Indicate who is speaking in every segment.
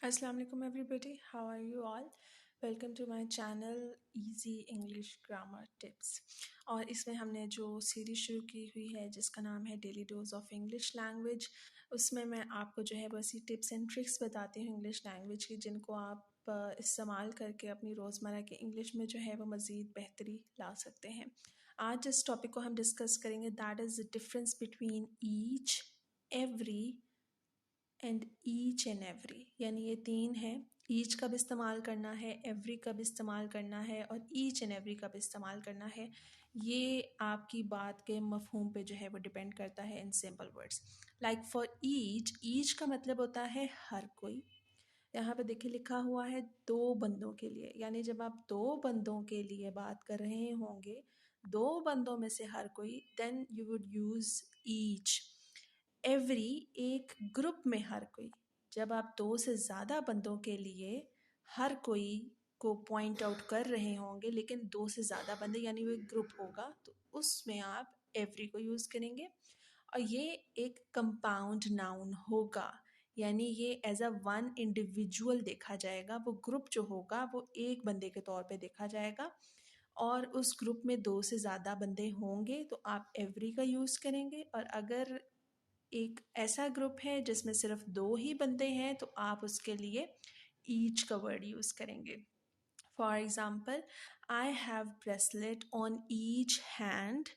Speaker 1: Assalamu alaikum everybody, how are you all? Welcome to my channel easy English grammar tips. और इसमें हमने जो series शुरू की हुई है जिसका नाम है daily dose of English language, उसमें मैं आपको जो है वैसी टिप्स एंड ट्रिक्स बताती हूँ इंग्लिश लैंग्वेज की, जिनको आप इस्तेमाल करके अपनी रोज़मर्रा की इंग्लिश में जो है वो मज़ीद बेहतरी ला सकते हैं। आज जिस टॉपिक को हम डिस्कस करेंगे that is the difference between each, every and each and every. यानी ये तीन है, ईच कब इस्तेमाल करना है, एवरी कब इस्तेमाल करना है और ईच एंड एवरी कब इस्तेमाल करना है। ये आपकी बात के मफहूम पे जो है वो डिपेंड करता है। In simple words like for each, each का मतलब होता है हर कोई। यहाँ पे देखिए लिखा हुआ है दो बंदों के लिए, यानी जब आप दो बंदों के लिए बात कर रहे होंगे, दो बंदों में से हर कोई, then you would use each. Every एक ग्रुप में हर कोई, जब आप दो से ज़्यादा बंदों के लिए हर कोई को पॉइंट आउट कर रहे होंगे लेकिन दो से ज़्यादा बंदे यानी वो एक ग्रुप होगा, तो उसमें आप एवरी को यूज़ करेंगे। और ये एक कंपाउंड नाउन होगा, यानी ये एज अ वन इंडिविजुअल देखा जाएगा। वो ग्रुप जो होगा वो एक बंदे के तौर पे देखा जाएगा, और उस ग्रुप में दो से ज़्यादा बंदे होंगे तो आप एवरी का यूज़ करेंगे। और अगर एक ऐसा ग्रुप है जिसमें सिर्फ दो ही बंदे हैं तो आप उसके लिए ईच का वर्ड यूज़ करेंगे। For example, I have bracelet on each hand.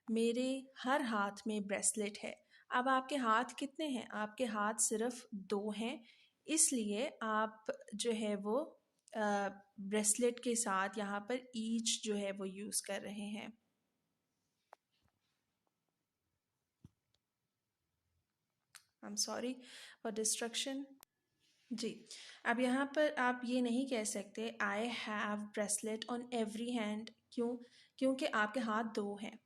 Speaker 1: मेरे हर हाथ में ब्रेसलेट है। अब आपके हाथ कितने हैं? आपके हाथ सिर्फ दो हैं, इसलिए आप जो है वो ब्रेसलेट के साथ यहाँ पर ईच जो है वो यूज़ कर रहे हैं। I am sorry for distraction. जी, अब यहाँ पर आप ये नहीं कह सकते I have bracelet on every hand. क्यों? क्योंकि आपके हाथ दो हैं,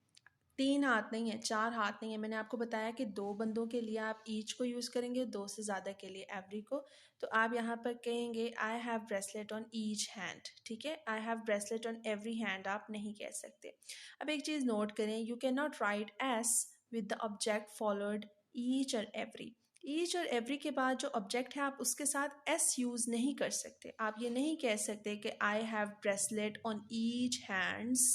Speaker 1: तीन हाथ नहीं है, चार हाथ नहीं है। मैंने आपको बताया कि दो बंदों के लिए आप ईच को यूज़ करेंगे, दो से ज़्यादा के लिए एवरी को। तो आप यहाँ पर कहेंगे आई have bracelet on each hand, ठीक है। आई have bracelet on every hand आप नहीं कह सकते। अब एक चीज़ नोट करें, you can not right S with the object followed each और एवरी। ईच और एवरी के बाद जो ऑब्जेक्ट है आप उसके साथ एस यूज़ नहीं कर सकते। आप ये नहीं कह सकते कि I have bracelet on each hands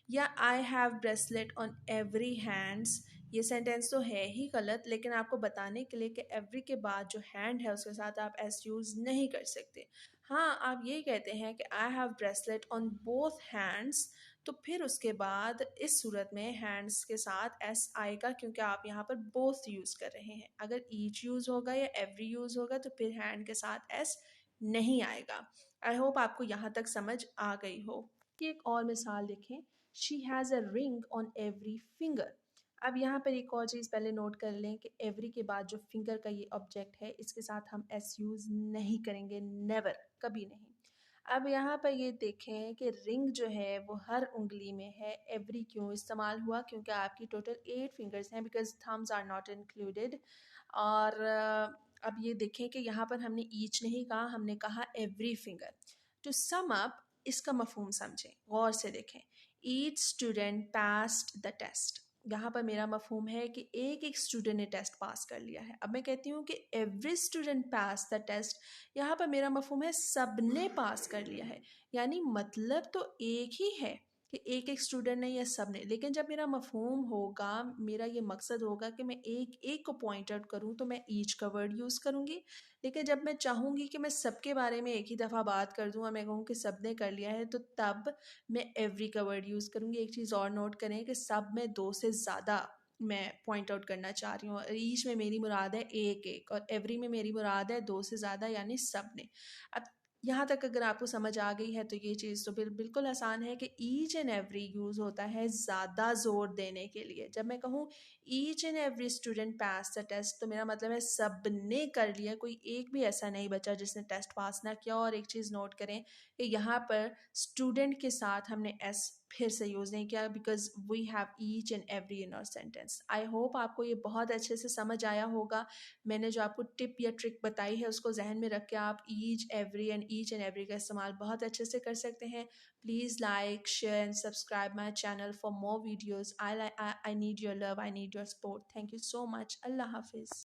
Speaker 1: या I have bracelet on every hands. ये सेंटेंस तो है ही गलत, लेकिन आपको बताने के लिए कि एवरी के बाद जो हैंड है उसके साथ आप एस यूज़ नहीं कर सकते। हाँ, आप ये कहते हैं कि I have bracelet on both hands, तो फिर उसके बाद इस सूरत में हैंड्स के साथ एस आएगा, क्योंकि आप यहाँ पर बोथ यूज़ कर रहे हैं। अगर ईच यूज़ होगा या एवरी यूज़ होगा तो फिर हैंड के साथ एस नहीं आएगा। आई होप आपको यहाँ तक समझ आ गई हो। एक और मिसाल देखें, she has a ring on every finger. अब यहाँ पर एक और चीज़ पहले नोट कर लें कि एवरी के बाद जो फिंगर का ये ऑब्जेक्ट है इसके साथ हम एस यूज़ नहीं करेंगे, नेवर, कभी नहीं। अब यहाँ पर ये देखें कि रिंग जो है वो हर उंगली में है। एवरी क्यों इस्तेमाल हुआ? क्योंकि आपकी टोटल 8 फिंगर्स हैं, because thumbs are not included. और अब ये देखें कि यहाँ पर हमने ईच नहीं कहा, हमने कहा every finger. To sum up, इसका मफहूम समझें, गौर से देखें। Each student passed the test. यहाँ पर मेरा मफहूम है कि एक एक स्टूडेंट ने टेस्ट पास कर लिया है। अब मैं कहती हूँ कि every student pass the test, यहाँ पर मेरा मफहूम है सबने पास कर लिया है। यानी मतलब तो एक ही है कि एक एक स्टूडेंट ने या सब ने, लेकिन जब मेरा मफहूम होगा, मेरा ये मकसद होगा कि मैं एक एक को पॉइंट आउट करूँ तो मैं ईच का वर्ड यूज़ करूँगी। लेकिन जब मैं चाहूँगी कि मैं सबके बारे में एक ही दफ़ा बात कर दूँ और मैं कहूँ कि सब ने कर लिया है, तो तब मैं एवरी का वर्ड यूज़ करूँगी। एक चीज़ और नोट करें कि सब में दो से ज़्यादा मैं पॉइंट आउट करना चाह रही हूँ। ईच में मेरी मुराद है एक एक, और एवरी में मेरी मुराद है दो से ज़्यादा, यानी सब ने। अब यहाँ तक अगर आपको समझ आ गई है तो ये चीज़ तो बिल्कुल आसान है कि ईच एंड एवरी यूज़ होता है ज़्यादा ज़ोर देने के लिए। जब मैं कहूँ each and every student pass the test, तो मेरा मतलब है सब ने कर लिया, कोई एक भी ऐसा नहीं बचा जिसने टेस्ट पास ना किया। और एक चीज़ नोट करें कि यहाँ पर स्टूडेंट के साथ हमने एस फिर से यूज़ नहीं किया, because we have each and every in our sentence. I hope आपको ये बहुत अच्छे से समझ आया होगा। मैंने जो आपको टिप या ट्रिक बताई है उसको जहन में रख के आप ईच एंड एवरी का इस्तेमाल बहुत अच्छे से कर सकते हैं। Please like, share and subscribe my channel for more videos. I need your love, I need your support. Thank you so much. अल्लाह हाफिज़।